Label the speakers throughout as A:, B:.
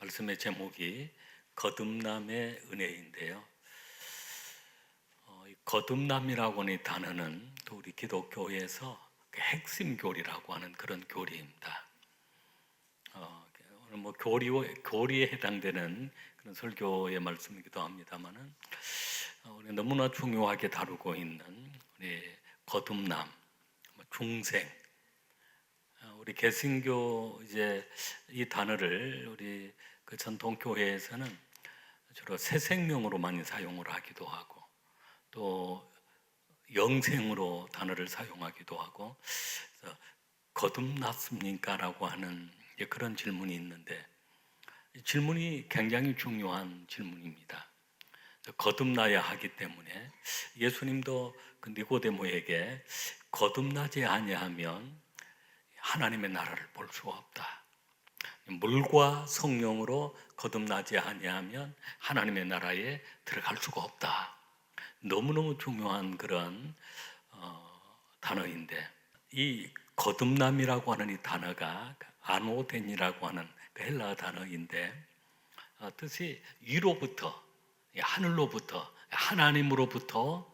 A: 말씀의 제목이 거듭남의 은혜인데요. 이 거듭남이라고 하는 단어는 또 우리 기독교에서 핵심 교리라고 하는 그런 교리입니다. 오늘 교리에 해당되는 그런 설교의 말씀이기도 합니다만은 우리 너무나 중요하게 다루고 있는 우리 거듭남, 중생. 우리 개신교 이제 이 단어를 우리 그 전통 교회에서는 주로 새 생명으로 많이 사용을 하기도 하고 또 영생으로 단어를 사용하기도 하고 거듭났습니까라고 하는 그런 질문이 있는데 질문이 굉장히 중요한 질문입니다. 거듭나야 하기 때문에 예수님도 그 니고데모에게 거듭나지 아니하면 하나님의 나라를 볼 수가 없다. 물과 성령으로 거듭나지 아니하면 하나님의 나라에 들어갈 수가 없다. 너무너무 중요한 그런 단어인데 이 거듭남이라고 하는 이 단어가 아노덴이라고 하는 그 헬라 단어인데 뜻이 위로부터 하늘로부터 하나님으로부터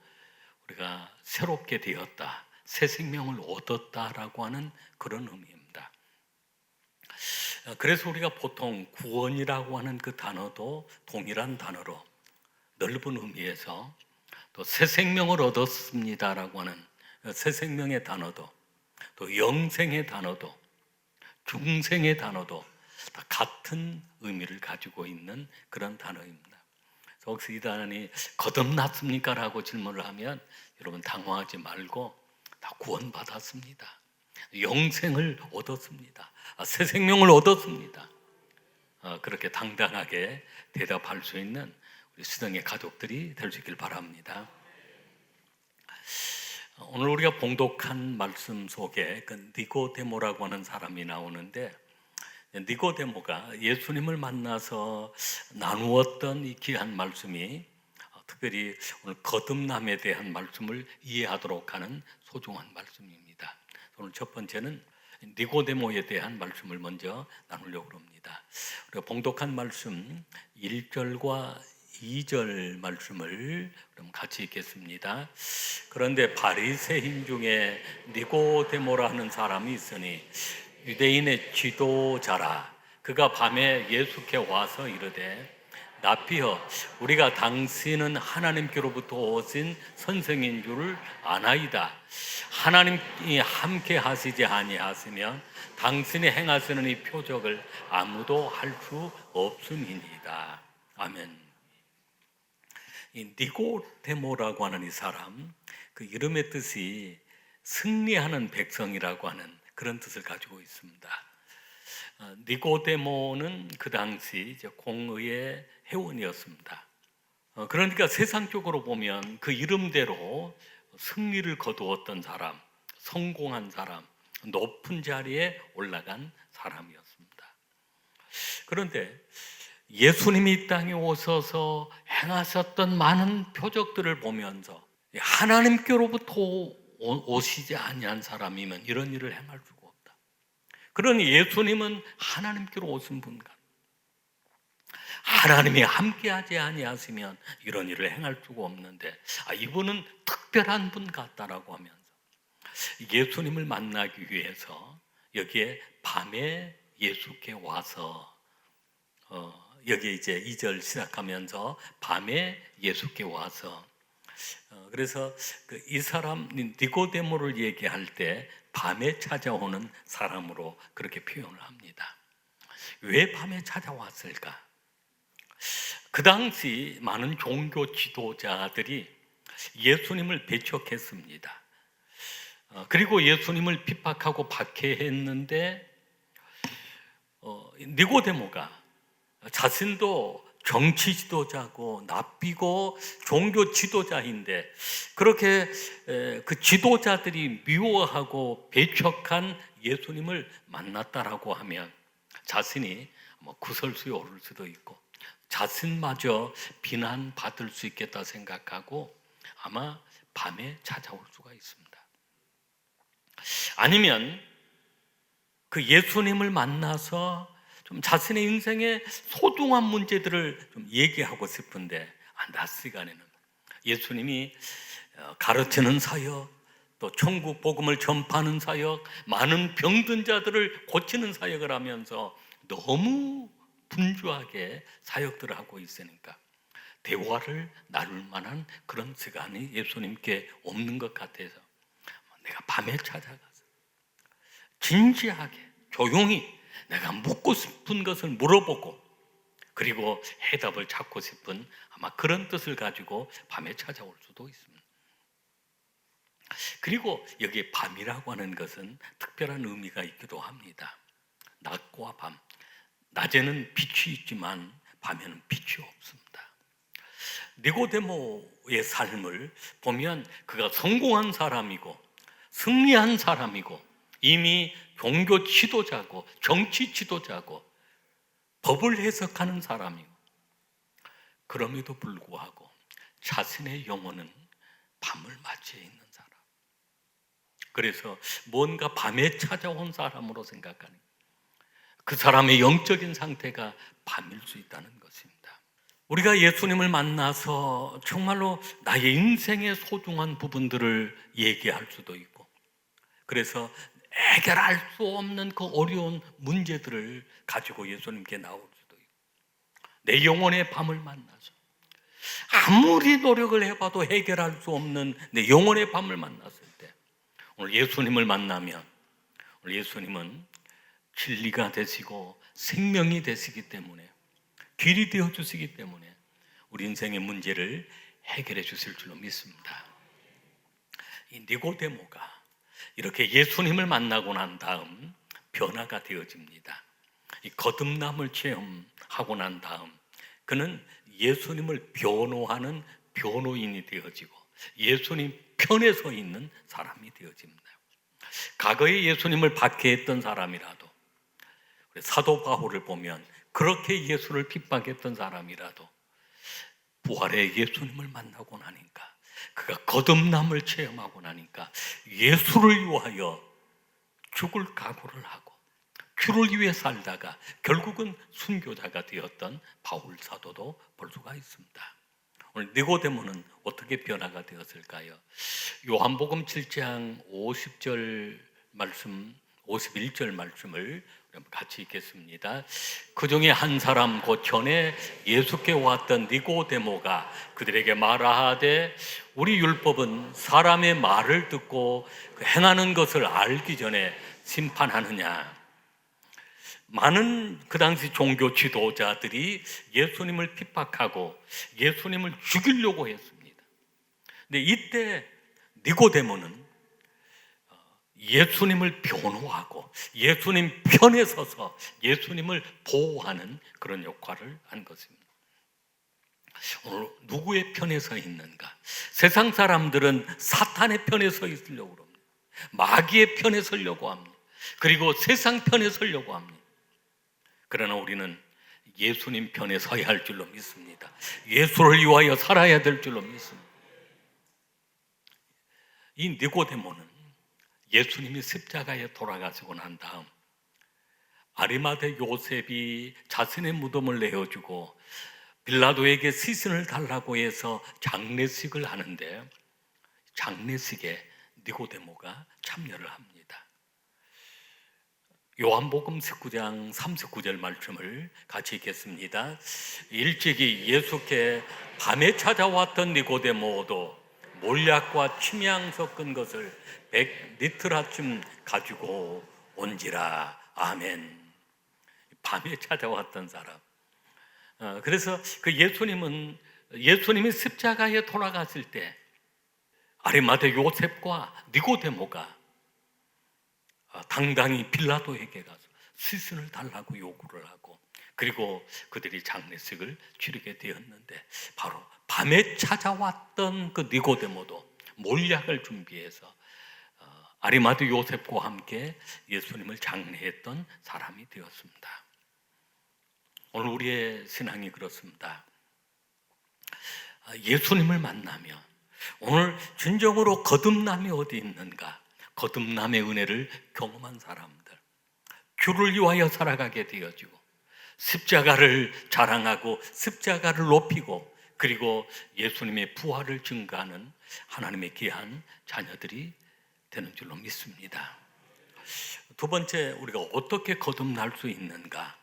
A: 우리가 새롭게 되었다. 새 생명을 얻었다라고 하는 그런 의미입니다. 그래서 우리가 보통 구원이라고 하는 그 단어도 동일한 단어로 넓은 의미에서 또 새 생명을 얻었습니다라고 하는 새 생명의 단어도 또 영생의 단어도 중생의 단어도 다 같은 의미를 가지고 있는 그런 단어입니다. 혹시 이 단어니 거듭났습니까? 라고 질문을 하면 여러분 당황하지 말고 다 구원받았습니다. 영생을 얻었습니다. 새 생명을 얻었습니다. 그렇게 당당하게 대답할 수 있는 우리 수동의 가족들이 될 수 있길 바랍니다. 오늘 우리가 봉독한 말씀 속에 그 니고데모라고 하는 사람이 나오는데 니고데모가 예수님을 만나서 나누었던 이 귀한 말씀이 특별히 오늘 거듭남에 대한 말씀을 이해하도록 하는 소중한 말씀입니다. 오늘 첫 번째는 니고데모에 대한 말씀을 먼저 나누려고 합니다. 우리가 봉독한 말씀 1절과 2절 말씀을 그럼 같이 읽겠습니다. 그런데 바리새인 중에 니고데모라 하는 사람이 있으니 유대인의 지도자라. 그가 밤에 예수께 와서 이르되 라피여, 우리가 당신은 하나님께로부터 오신 선생인 줄을 아나이다. 하나님이 함께 하시지 아니하시면 당신이 행하시는 이 표적을 아무도 할 수 없음이니이다. 아멘. 이 니고데모라고 하는 이 사람, 그 이름의 뜻이 승리하는 백성이라고 하는 그런 뜻을 가지고 있습니다. 니고데모는 그 당시 이제 공의의 회원이었습니다. 그러니까 세상적으로 보면 그 이름대로 승리를 거두었던 사람, 성공한 사람, 높은 자리에 올라간 사람이었습니다. 그런데 예수님이 이 땅에 오셔서 행하셨던 많은 표적들을 보면서 하나님께로부터 오시지 아니한 사람이면 이런 일을 행할 수가 없다. 그러니 예수님은 하나님께로 오신 분 같다. 하나님이 함께하지 아니하시면 이런 일을 행할 수가 없는데 이분은 특별한 분 같다라고 하면서 예수님을 만나기 위해서 여기에 밤에 예수께 와서 여기 이제 2절 시작하면서 밤에 예수께 와서 그래서 이 사람 니고데모를 얘기할 때 밤에 찾아오는 사람으로 그렇게 표현을 합니다. 왜 밤에 찾아왔을까? 그 당시 많은 종교 지도자들이 예수님을 배척했습니다. 그리고 예수님을 핍박하고 박해했는데 니고데모가 자신도 정치 지도자고 납비고 종교 지도자인데 그렇게 그 지도자들이 미워하고 배척한 예수님을 만났다라고 하면 자신이 구설수에 오를 수도 있고 자신마저 비난받을 수 있겠다 생각하고 아마 밤에 찾아올 수가 있습니다. 아니면 그 예수님을 만나서 좀 자신의 인생의 소중한 문제들을 좀 얘기하고 싶은데 낮 시간에는 예수님이 가르치는 사역, 또 천국 복음을 전파하는 사역, 많은 병든 자들을 고치는 사역을 하면서 너무 분주하게 사역들을 하고 있으니까 대화를 나눌 만한 그런 시간이 예수님께 없는 것 같아서 내가 밤에 찾아가서 진지하게 조용히 내가 묻고 싶은 것을 물어보고 그리고 해답을 찾고 싶은 아마 그런 뜻을 가지고 밤에 찾아올 수도 있습니다. 그리고 여기 밤이라고 하는 것은 특별한 의미가 있기도 합니다. 낮과 밤, 낮에는 빛이 있지만 밤에는 빛이 없습니다. 니고데모의 삶을 보면 그가 성공한 사람이고 승리한 사람이고 이미 종교 지도자고 정치 지도자고 법을 해석하는 사람이고 그럼에도 불구하고 자신의 영혼은 밤을 맞이해 있는 사람. 그래서 뭔가 밤에 찾아온 사람으로 생각하는 그 사람의 영적인 상태가 밤일 수 있다는 것입니다. 우리가 예수님을 만나서 정말로 나의 인생의 소중한 부분들을 얘기할 수도 있고 그래서 해결할 수 없는 그 어려운 문제들을 가지고 예수님께 나올 수도 있고 내 영혼의 밤을 만나서 아무리 노력을 해봐도 해결할 수 없는 내 영혼의 밤을 만났을 때 오늘 예수님을 만나면 오늘 예수님은 진리가 되시고 생명이 되시기 때문에 길이 되어 주시기 때문에 우리 인생의 문제를 해결해 주실 줄로 믿습니다. 이 니고데모가 이렇게 예수님을 만나고 난 다음 변화가 되어집니다. 이 거듭남을 체험하고 난 다음 그는 예수님을 변호하는 변호인이 되어지고 예수님 편에 서 있는 사람이 되어집니다. 과거에 예수님을 박해했던 사람이라도 사도 바울을 보면 그렇게 예수를 핍박했던 사람이라도 부활의 예수님을 만나고 나니까 그가 거듭남을 체험하고 나니까 예수를 위하여 죽을 각오를 하고 주를 위해 살다가 결국은 순교자가 되었던 바울 사도도 볼 수가 있습니다. 오늘 니고데모는 어떻게 변화가 되었을까요? 요한복음 7장 50절 말씀 51절 말씀을 같이 읽겠습니다. 그 중에 한 사람 곧 전에 예수께 왔던 니고데모가 그들에게 말하되 우리 율법은 사람의 말을 듣고 행하는 것을 알기 전에 심판하느냐. 많은 그 당시 종교 지도자들이 예수님을 핍박하고 예수님을 죽이려고 했습니다. 근데 이때 니고데모는 예수님을 변호하고 예수님 편에 서서 예수님을 보호하는 그런 역할을 한 것입니다. 오늘 누구의 편에 서 있는가? 세상 사람들은 사탄의 편에 서 있으려고 합니다. 마귀의 편에 서려고 합니다. 그리고 세상 편에 서려고 합니다. 그러나 우리는 예수님 편에 서야 할 줄로 믿습니다. 예수를 위하여 살아야 될 줄로 믿습니다. 이 니고데모는 예수님이 십자가에 돌아가시고 난 다음 아리마대 요셉이 자신의 무덤을 내어주고 빌라도에게 시신을 달라고 해서 장례식을 하는데 장례식에 니고데모가 참여를 합니다. 요한복음 19장 39절 말씀을 같이 읽겠습니다. 일찍이 예수께 밤에 찾아왔던 니고데모도 몰약과 침향 섞은 것을 100리터라쯤 가지고 온지라. 아멘. 밤에 찾아왔던 사람. 그래서 그 예수님이 십자가에 돌아갔을 때 아리마대 요셉과 니고데모가 당당히 빌라도에게 가서 시신을 달라고 요구를 하고 그리고 그들이 장례식을 치르게 되었는데 바로 밤에 찾아왔던 그 니고데모도 몰약을 준비해서 아리마대 요셉과 함께 예수님을 장례했던 사람이 되었습니다. 오늘 우리의 신앙이 그렇습니다. 예수님을 만나면 오늘 진정으로 거듭남이 어디 있는가? 거듭남의 은혜를 경험한 사람들, 주를 위하여 살아가게 되어지고 십자가를 자랑하고 십자가를 높이고 그리고 예수님의 부활을 증거하는 하나님의 귀한 자녀들이 되는 줄로 믿습니다. 두 번째, 우리가 어떻게 거듭날 수 있는가?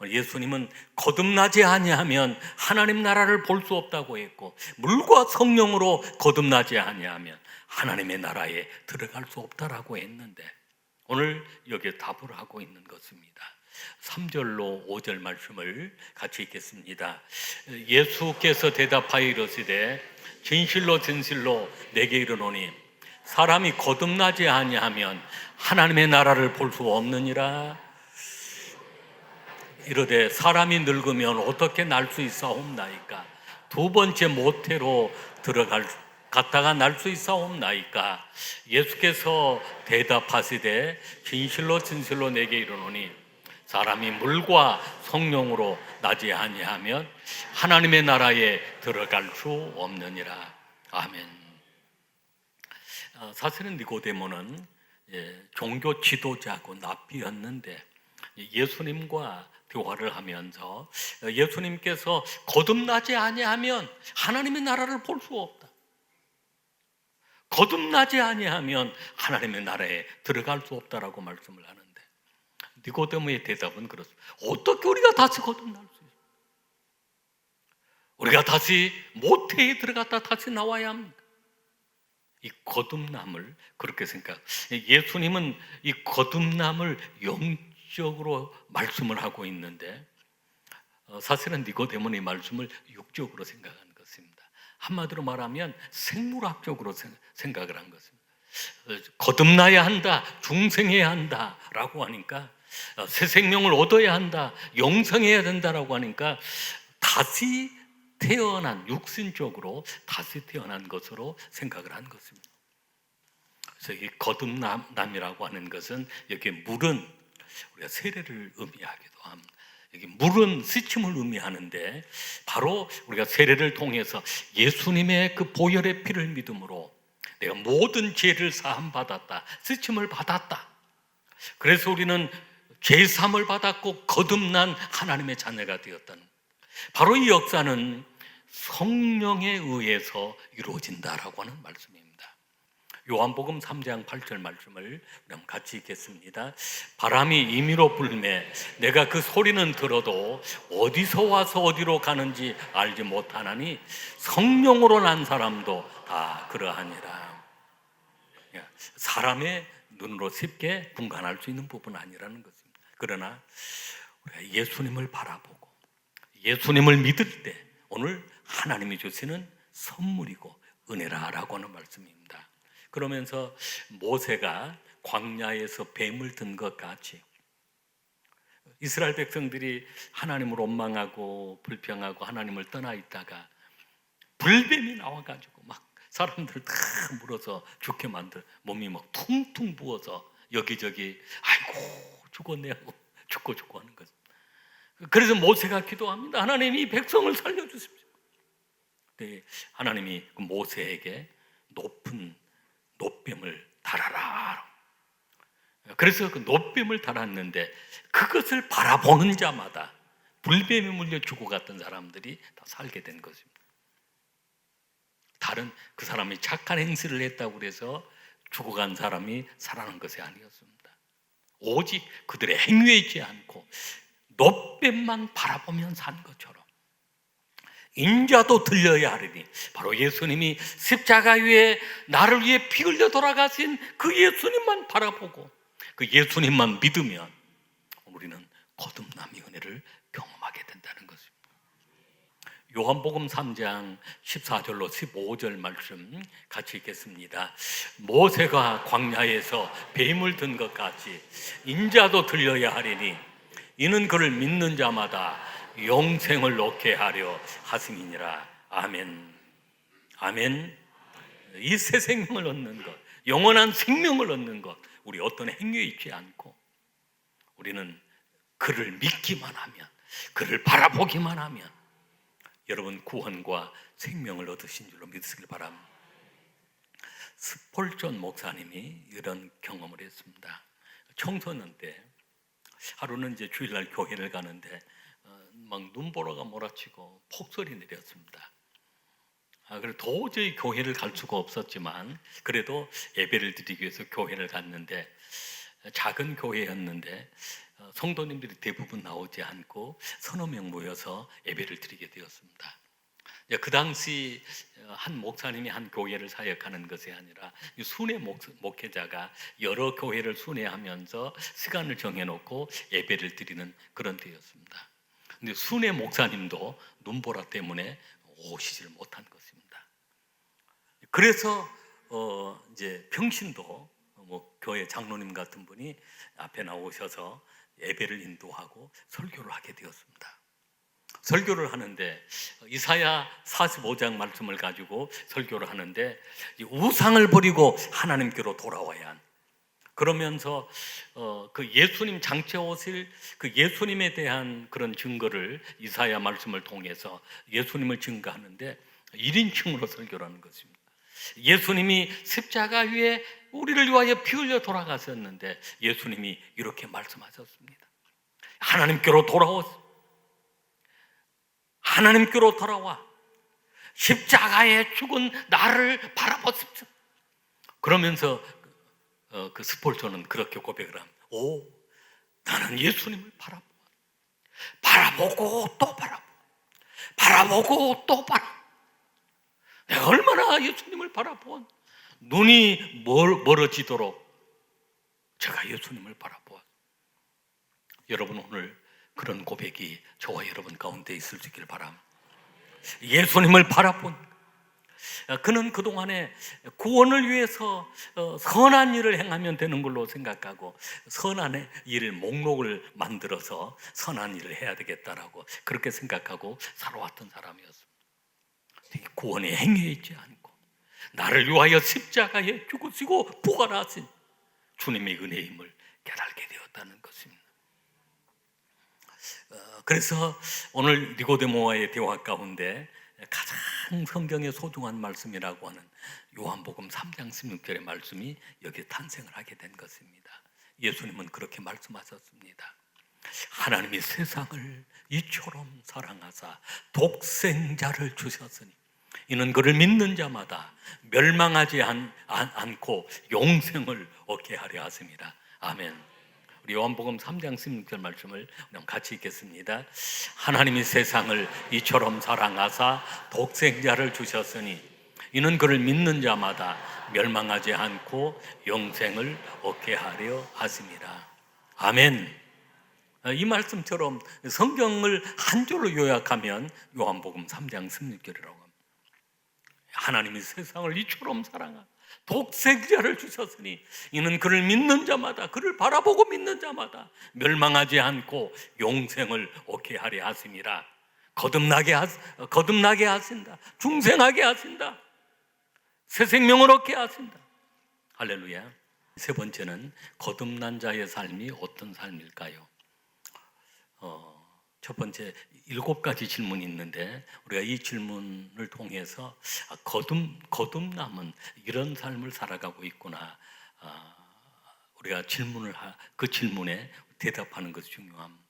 A: 예수님은 거듭나지 아니하면 하나님 나라를 볼 수 없다고 했고, 물과 성령으로 거듭나지 아니하면 하나님의 나라에 들어갈 수 없다라고 했는데, 오늘 여기에 답을 하고 있는 것입니다. 3절로 5절 말씀을 같이 읽겠습니다. 예수께서 대답하여 이르시되 진실로 진실로 내게 이르노니 사람이 거듭나지 아니하면 하나님의 나라를 볼 수 없느니라. 이르되 사람이 늙으면 어떻게 날 수 있사옵나이까? 두 번째 모태로 갔다가 날 수 있사옵나이까? 예수께서 대답하시되 진실로 진실로 내게 이르노니 사람이 물과 성령으로 나지 아니하면 하나님의 나라에 들어갈 수 없느니라. 아멘. 사실은 니고데모는 종교 지도자고 납비였는데 예수님과 대화를 하면서 예수님께서 거듭나지 아니하면 하나님의 나라를 볼 수 없다. 거듭나지 아니하면 하나님의 나라에 들어갈 수 없다라고 말씀을 하는데, 니고데모의 대답은 그렇습니다. 어떻게 우리가 다시 거듭날 수 있어요? 우리가 다시 모태에 들어갔다 다시 나와야 합니다. 이 거듭남을 그렇게 예수님은 이 거듭남을 영적으로 말씀을 하고 있는데, 사실은 니고데모의 말씀을 육적으로 생각하는 것입니다. 한마디로 말하면 생물학적으로 생각을 한 것입니다. 거듭나야 한다, 중생해야 한다라고 하니까, 새 생명을 얻어야 한다, 영성해야 된다라고 하니까 다시 태어난, 육신적으로 다시 태어난 것으로 생각을 한 것입니다. 그래서 이 거듭남이라고 하는 것은 여기 물은 우리가 세례를 의미하기도 합니다. 여기 물은 씻임을 의미하는데, 바로 우리가 세례를 통해서 예수님의 그 보혈의 피를 믿음으로 내가 모든 죄를 사함 받았다, 씻임을 받았다. 그래서 우리는 죄 사함을 받았고 거듭난 하나님의 자녀가 되었다는, 바로 이 역사는 성령에 의해서 이루어진다라고 하는 말씀입니다. 요한복음 3장 8절 말씀을 그럼 같이 읽겠습니다. 바람이 임의로 불매 내가 그 소리는 들어도 어디서 와서 어디로 가는지 알지 못하나니 성령으로 난 사람도 다 그러하니라. 사람의 눈으로 쉽게 분간할 수 있는 부분은 아니라는 것입니다. 그러나 우리가 예수님을 바라보고 예수님을 믿을 때 오늘 하나님이 주시는 선물이고 은혜라라고 하는 말씀입니다. 그러면서 모세가 광야에서 뱀을 든 것 같이 이스라엘 백성들이 하나님을 원망하고 불평하고 하나님을 떠나 있다가 불뱀이 나와가지고 막 사람들을 다 물어서 죽게 만들, 몸이 막 퉁퉁 부어서 여기저기 아이고 죽었네 하고 죽고 하는 거죠. 그래서 모세가 기도합니다. 하나님 이 백성을 살려주십시오. 네, 하나님이 모세에게 높은 놋뱀을 달아라. 그래서 그 놋뱀을 달았는데 그것을 바라보는 자마다 불뱀에 물려 죽어갔던 사람들이 다 살게 된 것입니다. 다른 그 사람이 착한 행실을 했다고 해서 죽어간 사람이 살아난 것이 아니었습니다. 오직 그들의 행위에 있지 않고 놋뱀만 바라보면 산 것처럼 인자도 들려야 하리니, 바로 예수님이 십자가 위에 나를 위해 피 흘려 돌아가신 그 예수님만 바라보고 그 예수님만 믿으면 우리는 거듭남의 은혜를 경험하게 된다는 것입니다. 요한복음 3장 14절로 15절 말씀 같이 읽겠습니다. 모세가 광야에서 뱀을 든 것 같이 인자도 들려야 하리니 이는 그를 믿는 자마다 영생을 얻게 하려 하심이니라. 아멘. 아멘. 이 새 생명을 얻는 것, 영원한 생명을 얻는 것, 우리 어떤 행위에 있지 않고 우리는 그를 믿기만 하면, 그를 바라보기만 하면 여러분 구원과 생명을 얻으신 줄로 믿으시길 바랍니다. 스폴전 목사님이 이런 경험을 했습니다. 청소년 때 하루는 이제 주일날 교회를 가는데 막 눈보라가 몰아치고 폭설이 내렸습니다. 그래서 도저히 교회를 갈 수가 없었지만 그래도 예배를 드리기 위해서 교회를 갔는데, 작은 교회였는데 성도님들이 대부분 나오지 않고 서너 명 모여서 예배를 드리게 되었습니다. 그 당시 한 목사님이 한 교회를 사역하는 것이 아니라 순회 목회자가 여러 교회를 순회하면서 시간을 정해놓고 예배를 드리는 그런 때였습니다. 근데 순회 목사님도 눈보라 때문에 오시질 못한 것입니다. 그래서 이제 평신도 교회 장로님 같은 분이 앞에 나오셔서 예배를 인도하고 설교를 하게 되었습니다. 설교를 하는데 이사야 45장 말씀을 가지고 설교를 하는데, 우상을 버리고 하나님께로 돌아와야 한, 그러면서 그 예수님 장체 오실 그 예수님에 대한 그런 증거를 이사야 말씀을 통해서 예수님을 증거하는데 1인칭으로 설교를 하는 것입니다. 예수님이 십자가 위에 우리를 위하여 피 흘려 돌아가셨는데 예수님이 이렇게 말씀하셨습니다. 하나님께로 돌아와 십자가에 죽은 나를 바라보십시오. 그러면서 그 스폴저는 그렇게 고백을 합니다. 나는 예수님을 바라보고 또 바라보고 또 내가 얼마나 예수님을 바라보았, 눈이 멀어지도록 제가 예수님을 바라보았. 여러분, 오늘 그런 고백이 저와 여러분 가운데 있을 수 있기를 바랍니다. 예수님을 바라본 그는 그동안에 구원을 위해서 선한 일을 행하면 되는 걸로 생각하고 선한 일을 목록을 만들어서 선한 일을 해야 되겠다라고 그렇게 생각하고 살아왔던 사람이었습니다. 구원에 행해 있지 않고 나를 위하여 십자가에 죽으시고 부활하신 주님의 은혜임을 깨닫게 되었다는 것입니다. 그래서 오늘 니고데모와의 대화 가운데 가장 성경의 소중한 말씀이라고 하는 요한복음 3장 16절의 말씀이 여기에 탄생을 하게 된 것입니다. 예수님은 그렇게 말씀하셨습니다. 하나님이 세상을 이처럼 사랑하사 독생자를 주셨으니 이는 그를 믿는 자마다 멸망하지 않고 용생을 얻게 하려 하십니다. 아멘. 우리 요한복음 3장 16절 말씀을 같이 읽겠습니다. 하나님이 세상을 이처럼 사랑하사 독생자를 주셨으니 이는 그를 믿는 자마다 멸망하지 않고 영생을 얻게 하려 하심이라. 아멘. 이 말씀처럼 성경을 한 줄로 요약하면 요한복음 3장 16절이라고 합니다. 하나님이 세상을 이처럼 사랑하사 독생자를 주셨으니 이는 그를 믿는 자마다, 그를 바라보고 믿는 자마다 멸망하지 않고 용생을 얻게 하려 하심이라. 거듭나게 하신다. 중생하게 하신다. 새 생명을 얻게 하신다. 할렐루야. 세 번째는 거듭난 자의 삶이 어떤 삶일까요? 첫 번째 7가지 질문이 있는데 우리가 이 질문을 통해서 거듭남은 이런 삶을 살아가고 있구나, 우리가 그 질문에 대답하는 것이 중요합니다.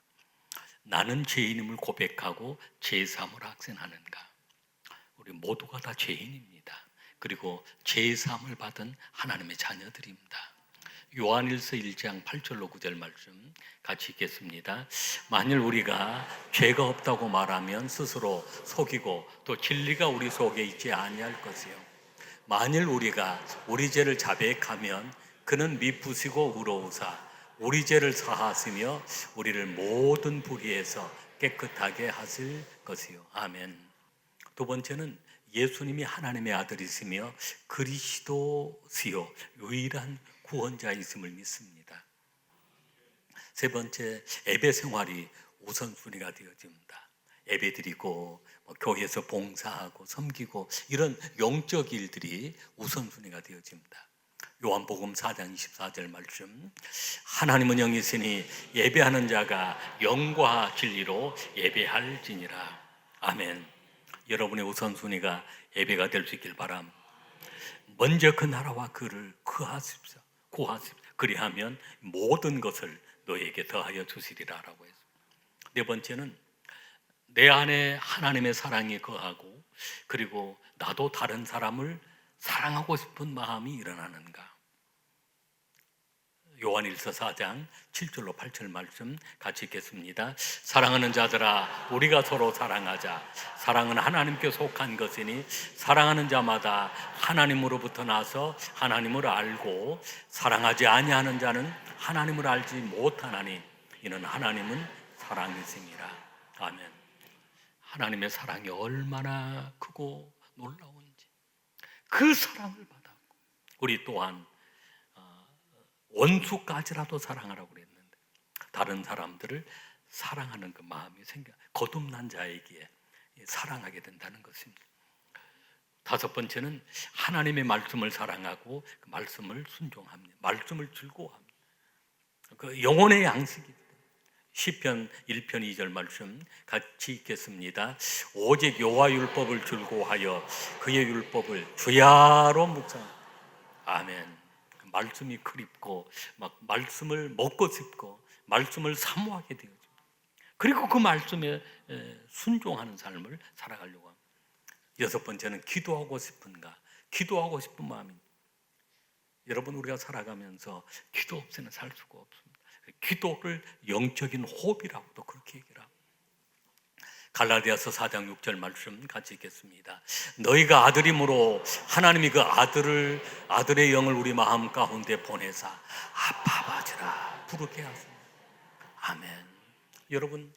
A: 나는 죄인임을 고백하고 제3을 확신하는가? 우리 모두가 다 죄인입니다. 그리고 제3을 받은 하나님의 자녀들입니다. 요한일서 1장 8절로 9절 말씀 같이 읽겠습니다. 만일 우리가 죄가 없다고 말하면 스스로 속이고 또 진리가 우리 속에 있지 아니할 것이요, 만일 우리가 우리 죄를 자백하면 그는 미쁘시고 의로우사 우리 죄를 사하시며 우리를 모든 불의에서 깨끗하게 하실 것이요. 아멘. 두 번째는 예수님이 하나님의 아들이시며 그리스도시요 유일한 구원자이심을 믿습니다. 세 번째, 예배 생활이 우선순위가 되어집니다. 예배 드리고 교회에서 봉사하고 섬기고 이런 영적 일들이 우선순위가 되어집니다. 요한복음 4장 24절 말씀, 하나님은 영이시니 예배하는 자가 영과 진리로 예배할지니라. 아멘. 여러분의 우선순위가 예배가 될 수 있길 바랍니다. 먼저 그 나라와 그를 구하십시오. 그리하면 모든 것을 너에게 더하여 주시리라 라고 했습니다. 네 번째는 내 안에 하나님의 사랑이 거하고 그리고 나도 다른 사람을 사랑하고 싶은 마음이 일어나는가? 요한일서 4장 7절로 8절 말씀 같이 읽겠습니다. 사랑하는 자들아, 우리가 서로 사랑하자. 사랑은 하나님께 속한 것이니 사랑하는 자마다 하나님으로부터 나서 하나님을 알고 사랑하지 아니하는 자는 하나님을 알지 못하나니 이는 하나님은 사랑이심이라. 아멘. 하나님의 사랑이 얼마나 크고 놀라운지 그 사랑을 받았고 우리 또한 원수까지라도 사랑하라고 그랬는데 다른 사람들을 사랑하는 그 마음이 생겨 거듭난 자에게 사랑하게 된다는 것입니다. 다섯 번째는 하나님의 말씀을 사랑하고 그 말씀을 순종합니다. 말씀을 즐거워합니다. 그 영혼의 양식입니다. 시편 1편 2절 말씀 같이 읽겠습니다. 오직 여호와 율법을 즐거워하여 그의 율법을 주야로 묵상. 아멘. 말씀이 그립고 막 말씀을 먹고 싶고 말씀을 사모하게 되어집니다. 그리고 그 말씀에 순종하는 삶을 살아가려고 합니다. 여섯 번째는 기도하고 싶은가? 기도하고 싶은 마음입니다. 여러분, 우리가 살아가면서 기도 없이는 살 수가 없습니다. 기도를 영적인 호흡이라고도 그렇게 얘기를 합니다. 갈라디아서 4장 6절 말씀 같이 읽겠습니다. 너희가 아들임으로 하나님이 그 아들의 영을 우리 마음 가운데 보내사 아빠 아버지라 부르게 하소서. 아멘. 여러분,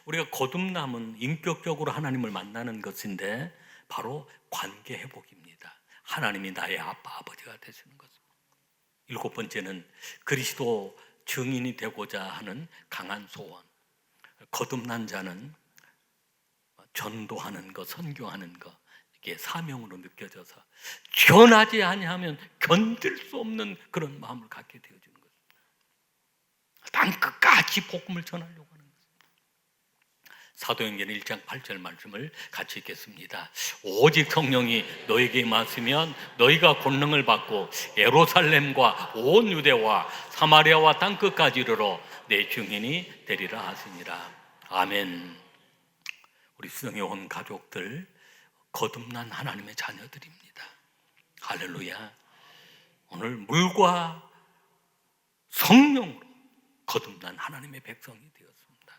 A: 우리가 거듭남은 인격적으로 하나님을 만나는 것인데 바로 관계 회복입니다. 하나님이 나의 아빠 아버지가 되시는 것입니다. 일곱 번째는 그리스도 증인이 되고자 하는 강한 소원. 거듭난 자는 전도하는 것, 선교하는 것, 이게 사명으로 느껴져서 전하지 아니하면 견딜 수 없는 그런 마음을 갖게 되어지는 것입니다. 땅 끝까지 복음을 전하려고 하는 것입니다. 사도행전 1장 8절 말씀을 같이 읽겠습니다. 오직 성령이 너에게 임하시면 너희가 권능을 받고 예루살렘과 온 유대와 사마리아와 땅 끝까지 이르러 내 증인이 되리라 하시니라. 아멘. 우리 수영에 온 가족들 거듭난 하나님의 자녀들입니다. 할렐루야. 오늘 물과 성령으로 거듭난 하나님의 백성이 되었습니다.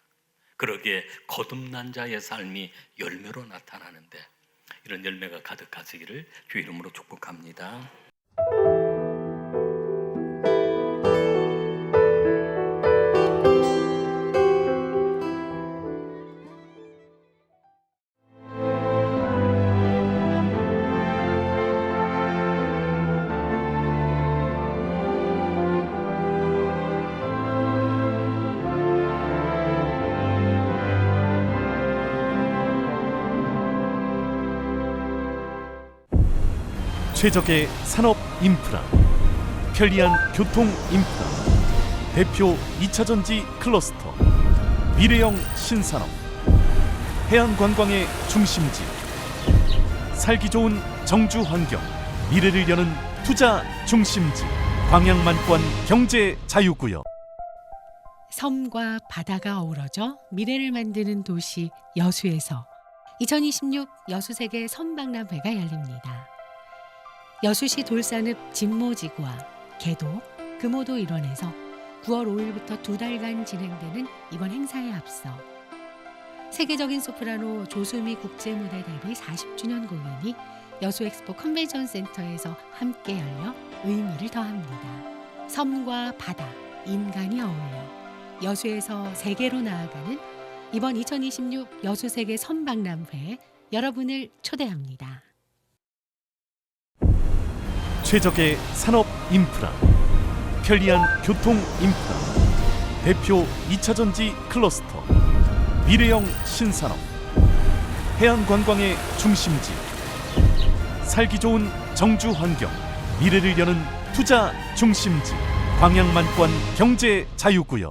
A: 그러기에 거듭난 자의 삶이 열매로 나타나는데 이런 열매가 가득하시기를 주의 이름으로 축복합니다.
B: 최적의 산업 인프라, 편리한 교통 인프라, 대표 2차전지 클러스터, 미래형 신산업, 해안관광의 중심지, 살기 좋은 정주 환경, 미래를 여는 투자 중심지, 광양만권 경제 자유구역.
C: 섬과 바다가 어우러져 미래를 만드는 도시 여수에서 2026 여수세계 섬박람회가 열립니다. 여수시 돌산읍 진모지구와 개도, 금오도 일원에서 9월 5일부터 2달간 진행되는 이번 행사에 앞서 세계적인 소프라노 조수미 국제무대 데뷔 40주년 공연이 여수엑스포 컨벤션 센터에서 함께 열려 의미를 더합니다. 섬과 바다, 인간이 어울려 여수에서 세계로 나아가는 이번 2026 여수세계 섬박람회에 여러분을 초대합니다.
B: 최적의 산업 인프라, 편리한 교통 인프라, 대표 2차전지 클러스터, 미래형 신산업, 해안관광의 중심지, 살기 좋은 정주 환경, 미래를 여는 투자 중심지, 광양만권 경제 자유구역.